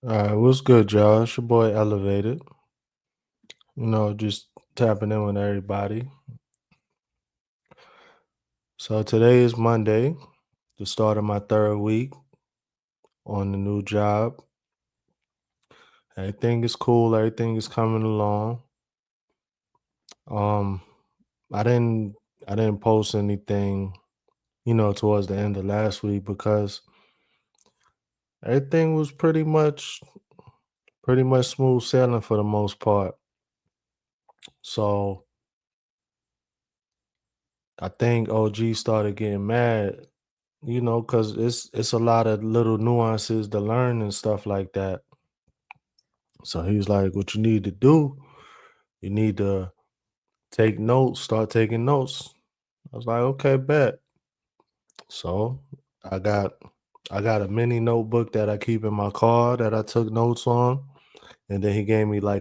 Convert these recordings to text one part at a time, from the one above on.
All right, what's good, Josh? Your boy Elevated. Just tapping in with everybody. So today is Monday, the start of my third week on the new job. Everything is cool. Everything is coming along. Um, I didn't, I didn't post anything, towards the end of last week because everything was pretty much smooth sailing for the most part. So I think OG started getting mad because it's a lot of little nuances to learn and stuff like that. So he's like, "What you need to do, you need to take notes, start taking notes." I was like, "Okay, bet." So I got I got a mini notebook that I keep in my car that I took notes on, and then he gave me I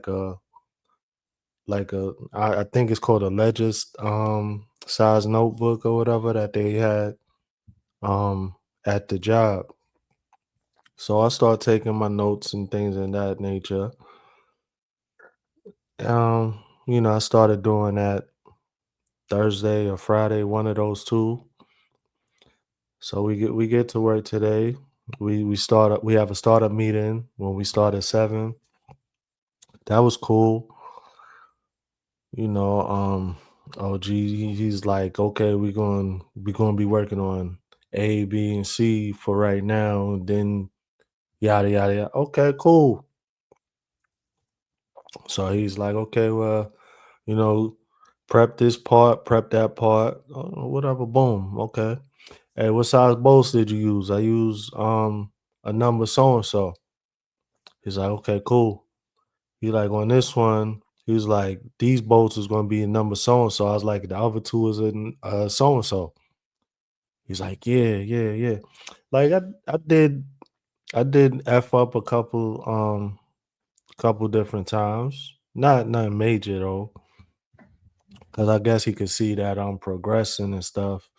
think it's called a Legis size notebook or whatever that they had at the job. So I start taking my notes and things in that nature. I started doing that Thursday or Friday, one of those two. So we get to work today. We have a startup meeting when we start at 7. That was cool. You know, oh gee, he's like, okay, we're gonna be working on A, B, and C for right now, and then yada yada yada. Okay, cool. So he's like, okay, well, you know, prep this part, prep that part, whatever. Boom. Okay. Hey, what size bolts did you use? I use a number so and so. He's like, okay, cool. He like on this one, he was like, these bolts is gonna be a number so and so. I was like, the other two is in so and so. He's like, yeah, yeah, yeah. Like I did F up a couple different times. Not nothing major though. Cause I guess he could see that I'm progressing and stuff.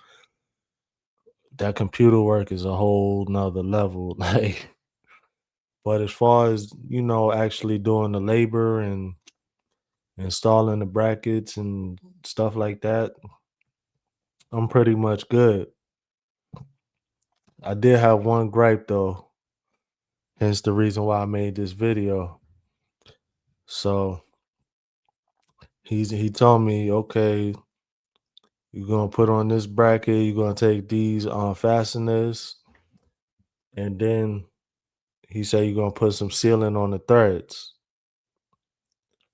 That computer work is a whole nother level. Like, but as far as actually doing the labor and installing the brackets and stuff like that, I'm pretty much good. I did have one gripe though, hence the reason why I made this video. So he told me, okay, you're gonna put on this bracket, you're gonna take these fasteners, and then he said you're gonna put some sealing on the threads.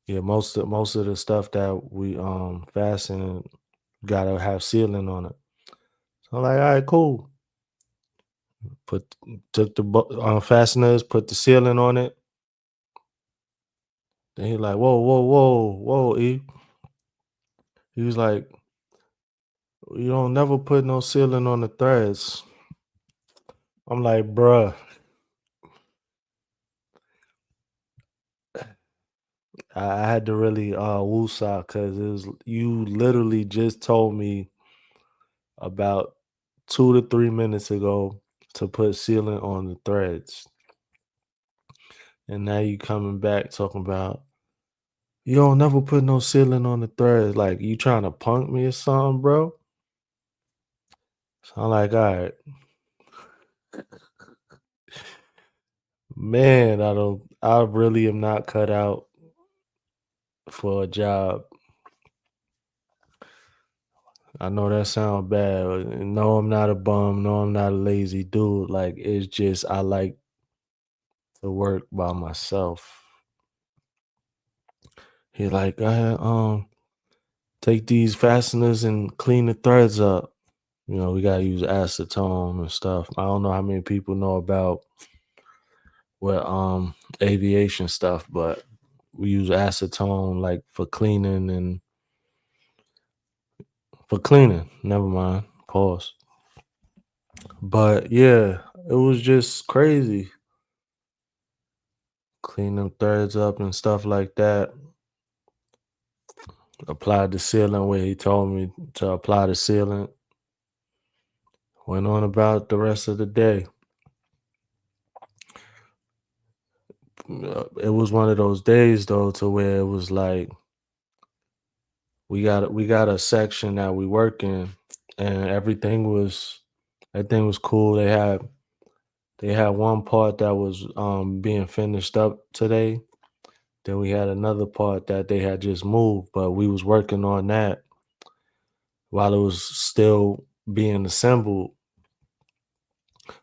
Yeah, most of the stuff that we fasten gotta have sealing on it. So I'm like, all right, cool. Put Took the fasteners, put the sealing on it. Then he like, whoa, whoa, whoa, whoa, E. He was like, you don't never put no sealing on the threads. I'm like, bruh, I had to really woosah because it was you literally just told me about 2 to 3 minutes ago to put sealing on the threads. And now you coming back talking about you don't never put no sealing on the threads. Like you trying to punk me or something, bro? So I'm like, all right, man, I really am not cut out for a job. I know that sounds bad. No, I'm not a bum. No, I'm not a lazy dude. Like it's just I like to work by myself. He like, take these fasteners and clean the threads up. We gotta use acetone and stuff. I don't know how many people know about what aviation stuff, but we use acetone like for cleaning and for cleaning. Never mind. Pause. But yeah, it was just crazy. Clean them threads up and stuff like that. Applied the sealant where he told me to apply the sealant. Went on about the rest of the day. It was one of those days though to where it was like we got a section that we work in, and everything was cool. They had one part that was being finished up today. Then we had another part that they had just moved, but we was working on that while it was still being assembled.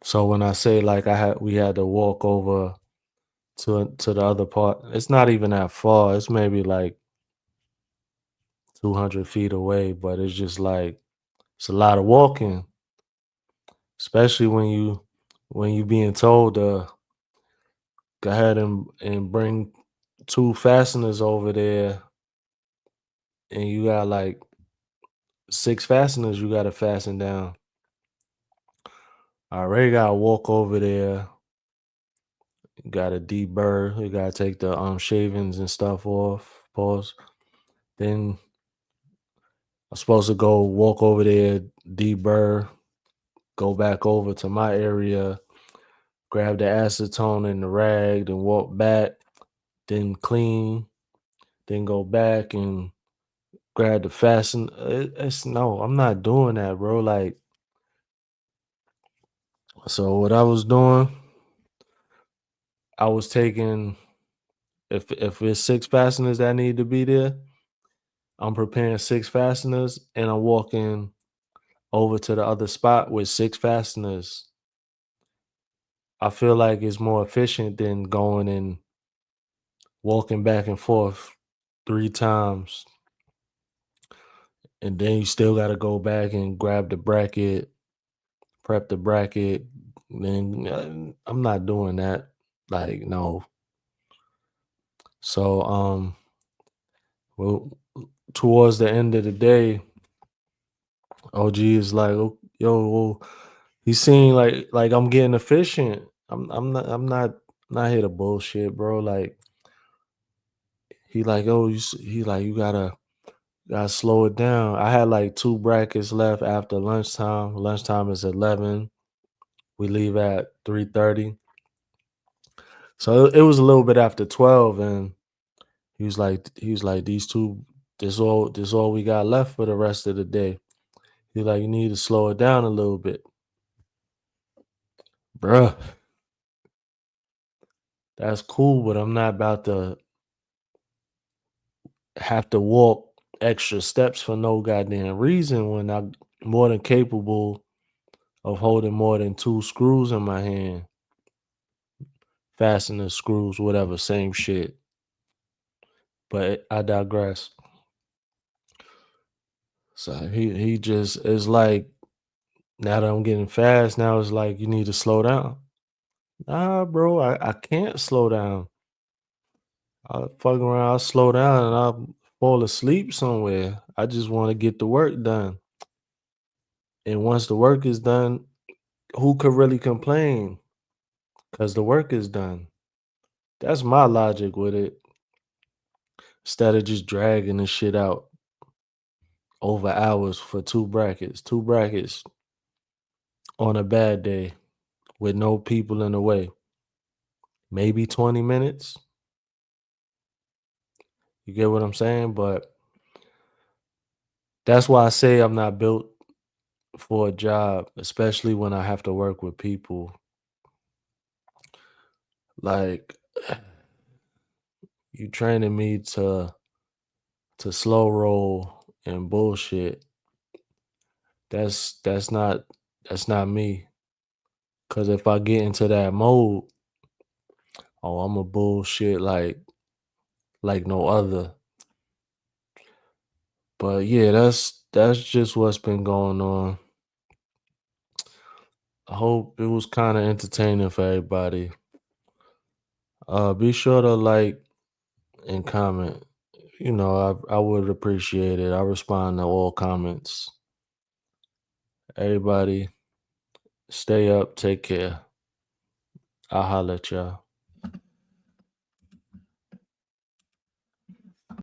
So when I say like we had to walk over to the other part, it's not even that far. It's maybe like 200 feet away, but it's just like it's a lot of walking, especially when you being told to go ahead and bring two fasteners over there, and you got like six fasteners you got to fasten down. I already got to walk over there. Got to deburr. You got to take the shavings and stuff off. Pause. Then I'm supposed to go walk over there, deburr, go back over to my area, grab the acetone and the rag, then walk back, then clean, then go back and grab the fasten. It's no, I'm not doing that, bro. Like, so what I was doing, I was taking if it's six fasteners that need to be there, I'm preparing six fasteners and I'm walking over to the other spot with six fasteners. I feel like it's more efficient than going and walking back and forth three times, and then you still got to go back and grab the bracket, prep the bracket. Then I'm not doing that. Like, no. So well, towards the end of the day, OG is like, "Oh, yo, well, he seemed like I'm getting efficient. I'm not here to bullshit, bro. Like, he like, oh, he like, you gotta slow it down. I had like two brackets left after lunchtime. Lunchtime is 11. We leave at 3:30. So it was a little bit after 12, and he was like, this all we got left for the rest of the day. He's like, you need to slow it down a little bit, bruh. That's cool, but I'm not about to have to walk extra steps for no goddamn reason when I'm more than capable of holding more than two screws in my hand, fastening screws, whatever, same shit. But I digress. So he just is like, now that I'm getting fast, now it's like you need to slow down. Nah, bro, I can't slow down. I'll fuck around, I'll slow down and I'll fall asleep somewhere. I just want to get the work done. And once the work is done, who could really complain? Because the work is done. That's my logic with it. Instead of just dragging the shit out over hours for two brackets on a bad day with no people in the way. Maybe 20 minutes. You get what I'm saying? But that's why I say I'm not built for a job, especially when I have to work with people. Like, you training me to slow roll and bullshit. That's not me. Cause if I get into that mode, oh, I'm a bullshit like no other. But yeah, that's just what's been going on. I hope it was kind of entertaining for everybody. Be sure to like and comment. I would appreciate it. I respond to all comments. Everybody, stay up, take care. I'll holla at y'all.